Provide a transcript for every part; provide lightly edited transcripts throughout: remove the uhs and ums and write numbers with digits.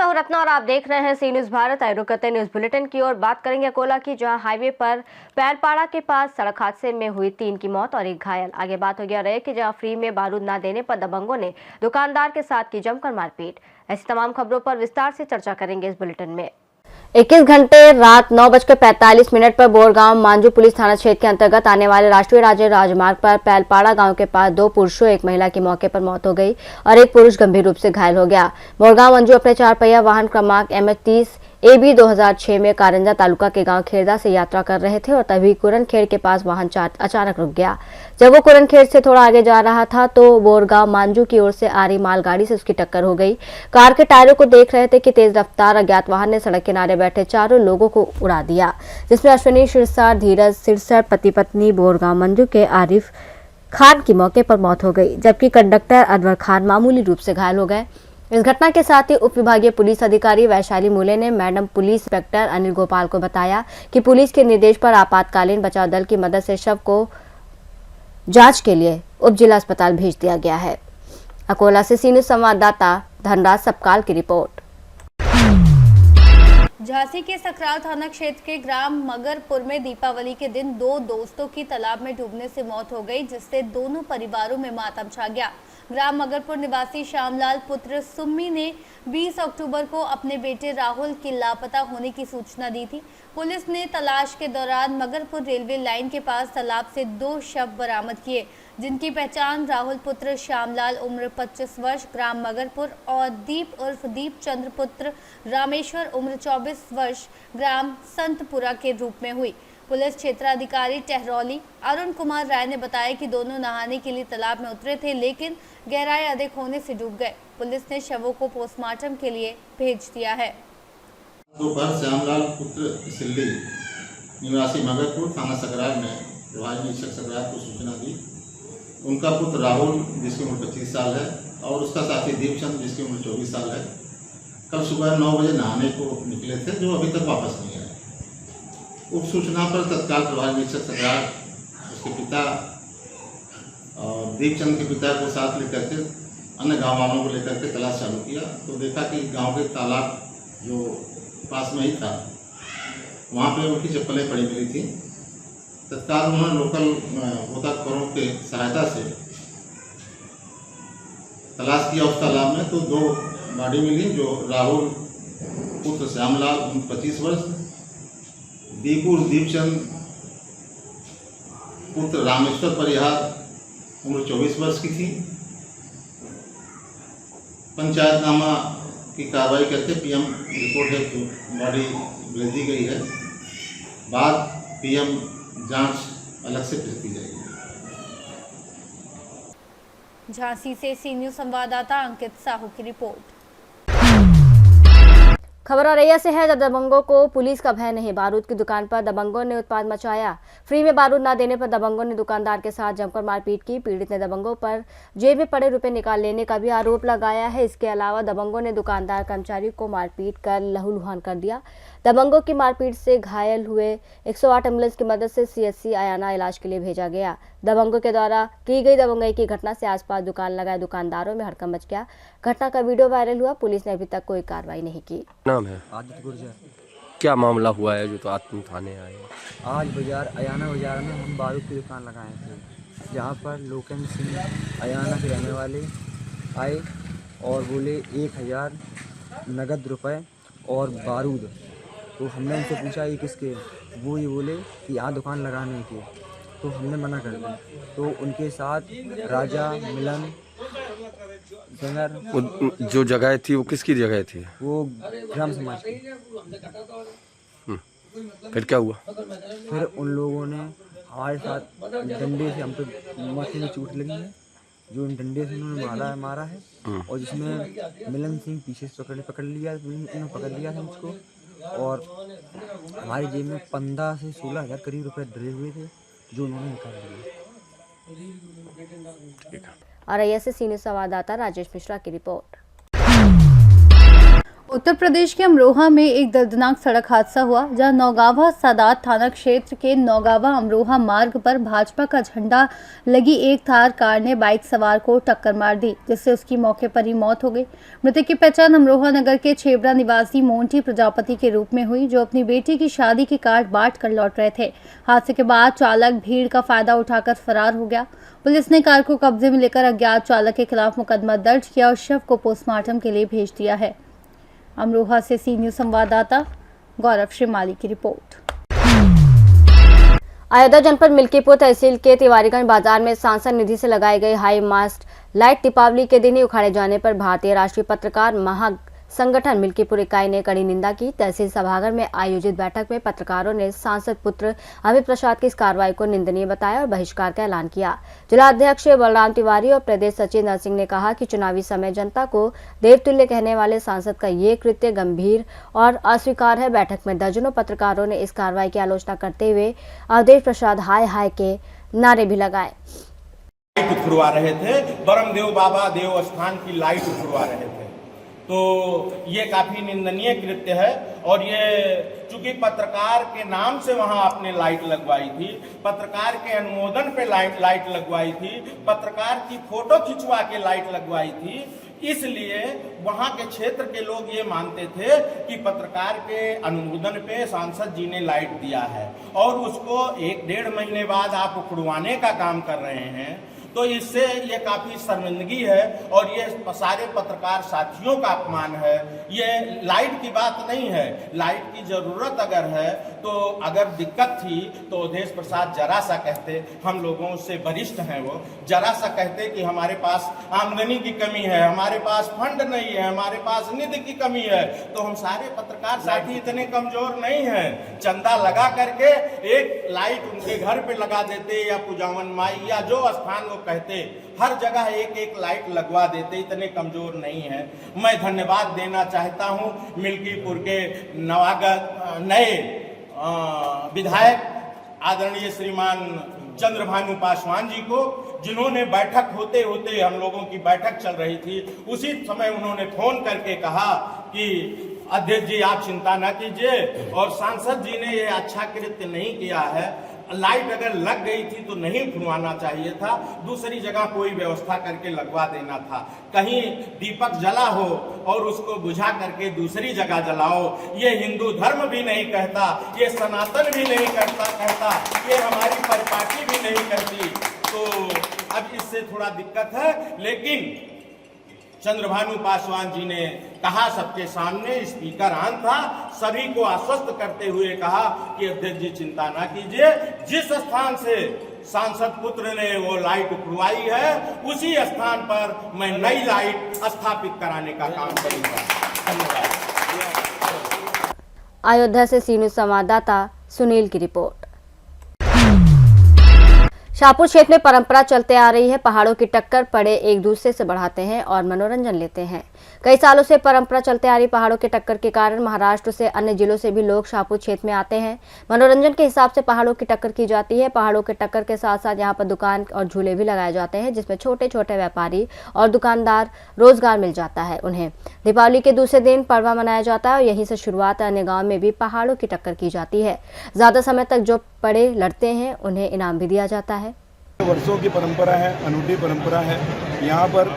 मैं हूं रत्ना और आप देख रहे हैं सी न्यूज भारत। आए रुक करते न्यूज बुलेटिन की ओर बात करेंगे अकोला की, जहां हाईवे पर पैलपाड़ा के पास सड़क हादसे में हुई 3 की मौत और 1 घायल। आगे बात हो गया रहे कि जहां फ्री में बारूद न देने पर दबंगों ने दुकानदार के साथ की जमकर मारपीट। ऐसी तमाम खबरों पर विस्तार से चर्चा करेंगे इस बुलेटिन में। 21 घंटे रात 9:45 पर बोरगांव मांझू पुलिस थाना क्षेत्र के अंतर्गत आने वाले राष्ट्रीय राज्य राजमार्ग पर पैलपाड़ा गांव के पास 2 पुरुषों एक महिला की मौके पर मौत हो गई और एक पुरुष गंभीर रूप से घायल हो गया। बोरगांव मंजू अपने 4 पहिया वाहन क्रमांक MH30 AB 2006 में कारंजा तालुका के गांव खेरदा से यात्रा कर रहे थे और तभी कुरनखेड़ के पास वाहन अचानक रुक गया। जब वो कुरनखेड़ से थोड़ा आगे जा रहा था तो बोरगांव मांझू की ओर से आ रही मालगाड़ी से उसकी टक्कर हो गई। कार के टायरों को देख रहे थे कि तेज रफ्तार अज्ञात वाहन ने सड़क किनारे बैठे 4 लोगों को उड़ा दिया, जिसमें अश्विनी सिरसार, धीरज सिरसार पति पत्नी बोरगांव मंजू के आरिफ खान की मौके पर मौत हो गई, जबकि कंडक्टर अनवर खान मामूली रूप से घायल हो गए। इस घटना के साथ ही उप विभागीय पुलिस अधिकारी वैशाली मूले ने madam police inspector Anil Gopal को बताया कि पुलिस के निर्देश पर आपातकालीन बचाव दल की मदद से शव को जांच के लिए उप जिला अस्पताल भेज दिया गया है। अकोला से सी न्यूज संवाददाता धनराज सबकाल की रिपोर्ट। झांसी के सकराल थाना क्षेत्र के ग्राम मगरपुर में दीपावली के दिन 2 दोस्तों की तालाब में डूबने से मौत हो गई, जिससे दोनों परिवारों में मातम छा गया। ग्राम मगरपुर निवासी श्यामलाल पुत्र सुम्मी ने 20 अक्टूबर को अपने बेटे राहुल के लापता होने की सूचना दी थी। पुलिस ने तलाश के दौरान मगरपुर रेलवे लाइन के पास तालाब से 2 शव बरामद किए, जिनकी पहचान राहुल पुत्र श्यामलाल उम्र 25 वर्ष ग्राम मगरपुर और दीप उर्फ दीप चंद्र पुत्र रामेश्वर उम्र 24 वर्ष ग्राम संतपुरा के रूप में हुई। पुलिस क्षेत्राधिकारी टहरौली अरुण कुमार राय ने बताया कि दोनों नहाने के लिए तालाब में उतरे थे, लेकिन गहराई अधिक होने से डूब गए। पुलिस ने शवों को पोस्टमार्टम के लिए भेज दिया है। दोपहर श्यामलाल पुत्र सिल्ली निवासी मगरपुर थाना सकराल ने प्रभारी निरीक्षक सकराल को सूचना दी। उनका पुत्र राहुल जिसकी उम्र 25 साल है और उसका साथी दीपचंद जिसकी उम्र 24 साल है, कल सुबह 9 बजे नहाने को निकले थे, जो अभी तक वापस नहीं आए। उप सूचना पर तत्काल प्रभारी निरीक्षक सकराल उसके पिता और दीपचंद के पिता को साथ लेकर के अन्य गाँव वालों को लेकर के तलाश चालू किया, तो देखा कि गाँव के तालाब जो पास में ही था वहाँ पे उनकी चप्पलें पड़ी मिली थी। तत्काल उन्होंने लोकल गोताखोरों के सहायता से तलाश किया उस तालाब में, तो 2 बॉडी मिली, जो राहुल पुत्र श्यामलाल उम्र 25 वर्ष, दीपचंद पुत्र रामेश्वर परिहार उम्र 24 वर्ष की थी। पंचायतनामा की कार्रवाई करके PM रिपोर्ट है तो बॉडी भेज दी गई है। बाद PM जांच अलग से फिर की जाएगी। झांसी से सी न्यूज संवाददाता अंकित साहू की रिपोर्ट। खबर औरैया से है, जब दबंगों को पुलिस का भय नहीं, बारूद की दुकान पर दबंगों ने उत्पात मचाया। फ्री में बारूद न देने पर दबंगों ने दुकानदार के साथ जमकर मारपीट की। पीड़ित ने दबंगों पर जेब में पड़े रुपए निकाल लेने का भी आरोप लगाया है। इसके अलावा दबंगों ने दुकानदार कर्मचारी को मारपीट कर लहूलुहान कर दिया। दबंगों की मारपीट से घायल हुए 108 एम्बुलेंस की मदद से CHC आयाना इलाज के लिए भेजा गया। दबंगों के द्वारा की गई दबंगई की घटना से आसपास दुकान लगाए दुकानदारों में हड़कंप मच गया। घटना का वीडियो वायरल हुआ। पुलिस ने अभी तक कोई कार्रवाई नहीं की। नाम है आदित्य गुर्जर। क्या मामला हुआ है जो तो तुम थाने आए हो? आज अयाना बाजार में हम बारूद की दुकान लगाए थे, जहाँ पर लोकेन सिंह अयाना के रहने वाले आए और बोले 1000 नगद रुपए और बारूद। तो हमने उनसे पूछा ये किसके, वो ये बोले कि यहाँ दुकान लगाने के, तो हमने मना कर दिया। तो उनके साथ राजा मिलन सिंगर जो जगह थी वो किसकी जगह थी? वो ग्राम समाज की। फिर क्या हुआ? फिर उन लोगों ने हमारे साथ डंडे से, हम तो माथे में चोट लगी है, जो उन डंडे से उन्होंने मारा है और जिसमें मिलन सिंह पीछे से पकड़ लिया, उन्होंने पकड़ लिया था मुझको, और हमारी जेब में 15 से 16 हज़ार करीब रुपए डरे हुए थे, जो उन्होंने निकाल लिए। औरैया से सी न्यूज संवाददाता राजेश मिश्रा की रिपोर्ट। उत्तर प्रदेश के अमरोहा में एक दर्दनाक सड़क हादसा हुआ, जहां नौगावा सादात थाना क्षेत्र के नौगावा अमरोहा मार्ग पर भाजपा का झंडा लगी एक थार कार ने बाइक सवार को टक्कर मार दी, जिससे उसकी मौके पर ही मौत हो गई। मृतक की पहचान अमरोहा नगर के छेबड़ा निवासी मोंटी प्रजापति के रूप में हुई, जो अपनी बेटी की शादी की कार्ड बांट कर लौट रहे थे। हादसे के बाद चालक भीड़ का फायदा उठाकर फरार हो गया। पुलिस ने कार को कब्जे में लेकर अज्ञात चालक के खिलाफ मुकदमा दर्ज किया और शव को पोस्टमार्टम के लिए भेज दिया है। अमरोहा से सी न्यूज संवाददाता गौरव श्रीमाली की रिपोर्ट। अयोध्या जनपद मिल्कीपुर तहसील के तिवारीगंज बाजार में सांसद निधि से लगाई गई हाई मास्ट लाइट दीपावली के दिन ही उखाड़े जाने पर भारतीय राष्ट्रीय पत्रकार महासंगठन मिल्कीपुर इकाई ने कड़ी निंदा की। तहसील सभागार में आयोजित बैठक में पत्रकारों ने सांसद पुत्र अमित प्रसाद की इस कार्रवाई को निंदनीय बताया और बहिष्कार का ऐलान किया। जिला अध्यक्ष बलराम तिवारी और प्रदेश सचिव नरसिंह ने कहा कि चुनावी समय जनता को देवतुल्य कहने वाले सांसद का ये कृत्य गंभीर और अस्वीकार है। बैठक में दर्जनों पत्रकारों ने इस कार्रवाई की आलोचना करते हुए अवधेश प्रसाद हाय हाय के नारे भी लगाए। लाइट उखड़वा रहे थे, बरमदेव बाबा देव स्थान की लाइट उखड़वा रहे थे, तो ये काफी निंदनीय कृत्य है। और ये चूंकि पत्रकार के नाम से वहां आपने लाइट लगवाई थी, पत्रकार के अनुमोदन पे लाइट लगवाई थी, पत्रकार की फोटो खिंचवा के लाइट लगवाई थी, इसलिए वहां के क्षेत्र के लोग ये मानते थे कि पत्रकार के अनुमोदन पे सांसद जी ने लाइट दिया है और उसको 1-1.5 महीने बाद आप उखड़वाने का काम कर रहे हैं। तो इससे ये काफी शर्मिंदगी है और ये सारे पत्रकार साथियों का अपमान है। ये लाइट की बात नहीं है, लाइट की जरूरत अगर है तो अगर दिक्कत थी तो अवधेश प्रसाद जरा सा कहते, हम लोगों से वरिष्ठ हैं वो, जरा सा कहते कि हमारे पास आमदनी की कमी है, हमारे पास फंड नहीं है, हमारे पास निधि की कमी है, तो हम सारे पत्रकार साथी इतने कमजोर नहीं हैं। चंदा लगा करके एक लाइट उनके घर पे लगा देते या पूजावन माई या जो स्थान वो कहते, हर जगह एक लाइट लगवा देते, इतने कमजोर नहीं है। मैं धन्यवाद देना चाहता हूं मिल्कीपुर के नए विधायक आदरणीय श्रीमान चंद्रभानु पासवान जी को, जिन्होंने बैठक होते होते, हम लोगों की बैठक चल रही थी, उसी समय उन्होंने फोन करके कहा कि अध्यक्ष जी आप चिंता न कीजिए और सांसद जी ने ये अच्छा कृत्य नहीं किया है, लाइट अगर लग गई थी तो नहीं खुलवाना चाहिए था, दूसरी जगह कोई व्यवस्था करके लगवा देना था। कहीं दीपक जला हो और उसको बुझा करके दूसरी जगह जलाओ, ये हिंदू धर्म भी नहीं कहता, ये सनातन भी नहीं कहता, ये हमारी परिपाटी भी नहीं करती। तो अब इससे थोड़ा दिक्कत है, लेकिन चंद्रभानु पासवान जी ने कहा सबके सामने, स्पीकर ऑन था, सभी को आश्वस्त करते हुए कहा कि अध्यक्ष जी चिंता ना कीजिए, जिस स्थान से सांसद पुत्र ने वो लाइट उखड़वाई है उसी स्थान पर मैं नई लाइट स्थापित कराने का काम करूंगा। धन्यवाद। अयोध्या से सी न्यूज संवाददाता सुनील की रिपोर्ट। शाहपुर क्षेत्र में परंपरा चलते आ रही है, पहाड़ों की टक्कर पड़े एक दूसरे से बढ़ाते हैं और मनोरंजन लेते हैं। कई सालों से परंपरा चलते आ रही पहाड़ों की टक्कर के कारण महाराष्ट्र से अन्य जिलों से भी लोग शाहपुर क्षेत्र में आते हैं। मनोरंजन के हिसाब से पहाड़ों की टक्कर की जाती है। पहाड़ों के टक्कर के साथ साथ यहाँ पर दुकान और झूले भी लगाए जाते हैं, जिसमें छोटे छोटे व्यापारी और दुकानदार रोजगार मिल जाता है उन्हें। दीपावली के दूसरे दिन पड़वा मनाया जाता है और यहीं से शुरुआत अन्य गाँव में भी पहाड़ों की टक्कर की जाती है। ज्यादा समय तक जो पड़े लड़ते हैं उन्हें इनाम भी दिया जाता है। वर्षों की परंपरा है, अनूठी परंपरा है। यहाँ पर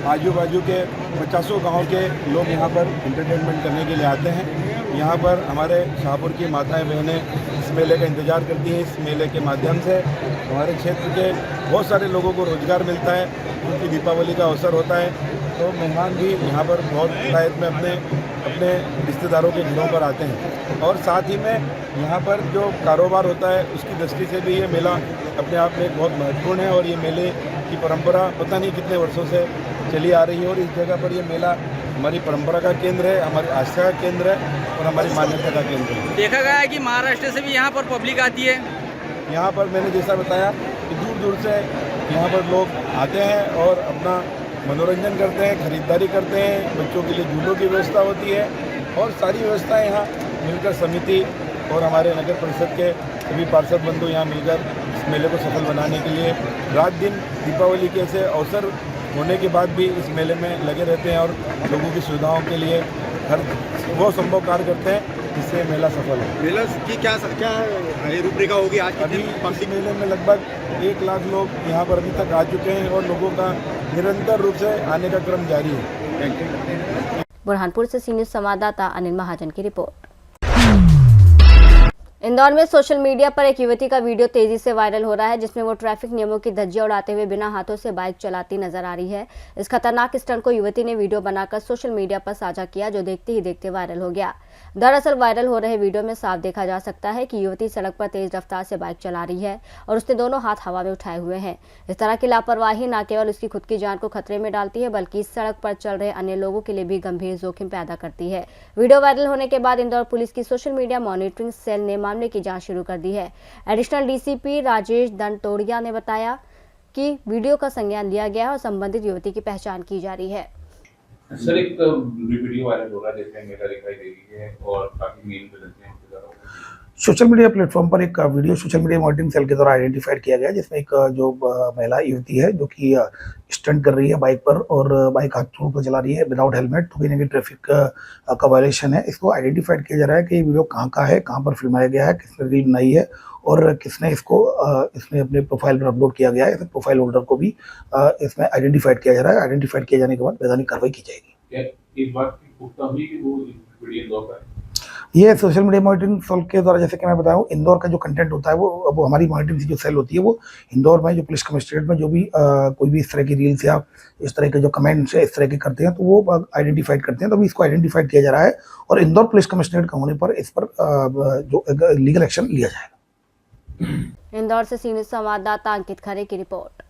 आजू बाजू के 50 गांव के लोग यहाँ पर एंटरटेनमेंट करने के लिए आते हैं। यहाँ पर हमारे शाहपुर की माताएं बहनें इस मेले का इंतज़ार करती हैं। इस मेले के माध्यम से हमारे क्षेत्र के बहुत सारे लोगों को रोज़गार मिलता है, क्योंकि दीपावली का अवसर होता है, तो मेहमान भी यहाँ पर बहुत तादाद में अपने रिश्तेदारों के घरों पर आते हैं। और साथ ही में यहाँ पर जो कारोबार होता है उसकी दृष्टि से भी ये मेला अपने आप में बहुत महत्वपूर्ण है। और ये मेले की परंपरा पता नहीं कितने वर्षों से चली आ रही है और इस जगह पर ये मेला हमारी परंपरा का केंद्र है, हमारी आस्था का केंद्र है और हमारी मान्यता का केंद्र है। देखा गया है कि महाराष्ट्र से भी यहाँ पर पब्लिक आती है। यहाँ पर मैंने जैसा बताया कि दूर दूर से यहाँ पर लोग आते हैं और अपना मनोरंजन करते हैं, खरीदारी करते हैं, बच्चों के लिए झूलों की व्यवस्था होती है और सारी व्यवस्थाएं यहाँ मिलकर समिति और हमारे नगर परिषद के सभी पार्षद बंधु यहाँ मिलकर इस मेले को सफल बनाने के लिए रात दिन दीपावली के ऐसे अवसर होने के बाद भी इस मेले में लगे रहते हैं और लोगों की सुविधाओं के लिए हर वो संभव कार्य करते हैं जिससे मेला सफल हो। मेला की क्या रूपरेखा होगी आज के अभी दिन? इस मेले में लगभग 1 लाख लोग यहाँ पर अभी तक आ चुके हैं और लोगों का निरंतर रूप से आने का क्रम जारी है। बुरहानपुर से सी न्यूज़ संवाददाता अनिल महाजन की रिपोर्ट। इंदौर में सोशल मीडिया पर एक युवती का वीडियो तेजी से वायरल हो रहा है, जिसमें वो ट्रैफिक नियमों की धज्जियां उड़ाते हुए बिना हाथों से बाइक चलाती नजर आ रही है। इस खतरनाक स्टंट को युवती ने वीडियो बनाकर सोशल मीडिया पर साझा किया, जो देखते ही देखते वायरल हो गया। दरअसल वायरल हो रहे वीडियो में साफ देखा जा सकता है कि युवती सड़क पर तेज रफ्तार से बाइक चला रही है और उसने दोनों हाथ हवा में उठाए हुए हैं। इस तरह की लापरवाही न केवल उसकी खुद की जान को खतरे में डालती है, बल्कि इस सड़क पर चल रहे अन्य लोगों के लिए भी गंभीर जोखिम पैदा करती है। वीडियो वायरल होने के बाद इंदौर पुलिस की सोशल मीडिया मॉनिटरिंग सेल ने मामले की जांच शुरू कर दी है। एडिशनल डीसीपी राजेश दंतोड़िया ने बताया कि वीडियो का संज्ञान लिया गया है और संबंधित युवती की पहचान की जा रही है। सर, एक वीडियो वायरल हो रहा है जिसमें मेरा दिखाई दे रही है और काफी मीम पे लगते हैं। सोशल मीडिया प्लेटफॉर्म पर एक video social media monitoring cell के द्वारा आइडेंटिफाइड किया गया, जिसमें एक जो महिला युवती है जो कि स्टंट कर रही है बाइक पर और बाइक हाथ छोड़ कर चला रही है विदाउट हेलमेट, तो कहीं ना कहीं ट्रैफिक का वायलेशन है। इसको आइडेंटिफाइड किया जा रहा है कि ये वीडियो कहाँ का है, कहाँ पर फिल्माया गया है, किसने रील बनाई है और किसने इसको इसमें अपने प्रोफाइल पर अपलोड किया गया है। इस प्रोफाइल होल्डर को भी इसमें आइडेंटिफाइड किया जा रहा है। आइडेंटिफाइड किए जाने के बाद वैधानिक कार्रवाई की जाएगी। इस बात की पुख्ता हुई कि वो वीडियो इंदौर का है। ये सोशल मीडिया मॉनिटरिंग सेल के द्वारा, जैसे कि मैं बताऊं, इंदौर का जो कंटेंट होता है वो हमारी मॉनिटरिंग जो सेल होती है वो इंदौर में जो पुलिस कमिश्नरेट में जो भी कोई भी इस तरह की रील्स या इस तरह के जो कमेंट्स इस तरह के करते हैं तो वो आइडेंटिफाइड करते हैं। तो अभी इसको आइडेंटिफाइड किया जा रहा है और इंदौर पुलिस कमिश्नरेट का होने पर इस पर जो लीगल एक्शन लिया जाएगा। इंदौर से सी न्यूज़ संवाददाता अंकित खरे की रिपोर्ट।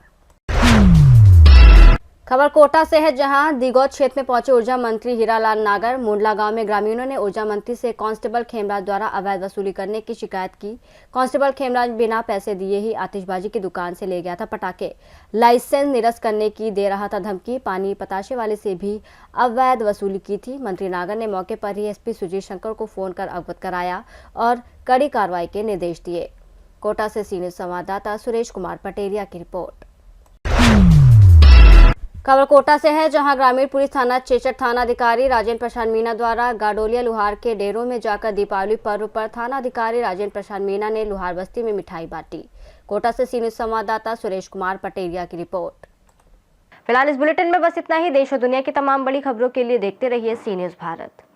खबर कोटा से है, जहां दिगौत क्षेत्र में पहुंचे ऊर्जा मंत्री हीरालाल नागर। मुंडला गांव में ग्रामीणों ने ऊर्जा मंत्री से कांस्टेबल खेमराज द्वारा अवैध वसूली करने की शिकायत की। कांस्टेबल खेमराज बिना पैसे दिए ही आतिशबाजी की दुकान से ले गया था पटाखे, लाइसेंस निरस्त करने की दे रहा था धमकी, पानी पताशे वाले से भी अवैध वसूली की थी। मंत्री नागर ने मौके पर ही एसपी सुजीत शंकर को फोन कर अवगत कराया और कड़ी कार्रवाई के निर्देश दिए। कोटा से सी न्यूज़ संवाददाता सुरेश कुमार पटेरिया की रिपोर्ट। खबर कोटा से है, जहां ग्रामीण पुलिस थाना चेचट थानाधिकारी राजेंद्र प्रसाद मीणा द्वारा गाडोलिया लुहार के डेरों में जाकर दीपावली पर्व पर थानाधिकारी राजेंद्र प्रसाद मीणा ने लुहार बस्ती में मिठाई बांटी। कोटा से सी न्यूज़ संवाददाता सुरेश कुमार पटेरिया की रिपोर्ट। फिलहाल इस बुलेटिन में बस इतना ही। देश और दुनिया की तमाम बड़ी खबरों के लिए देखते रहिए सी न्यूज़ भारत।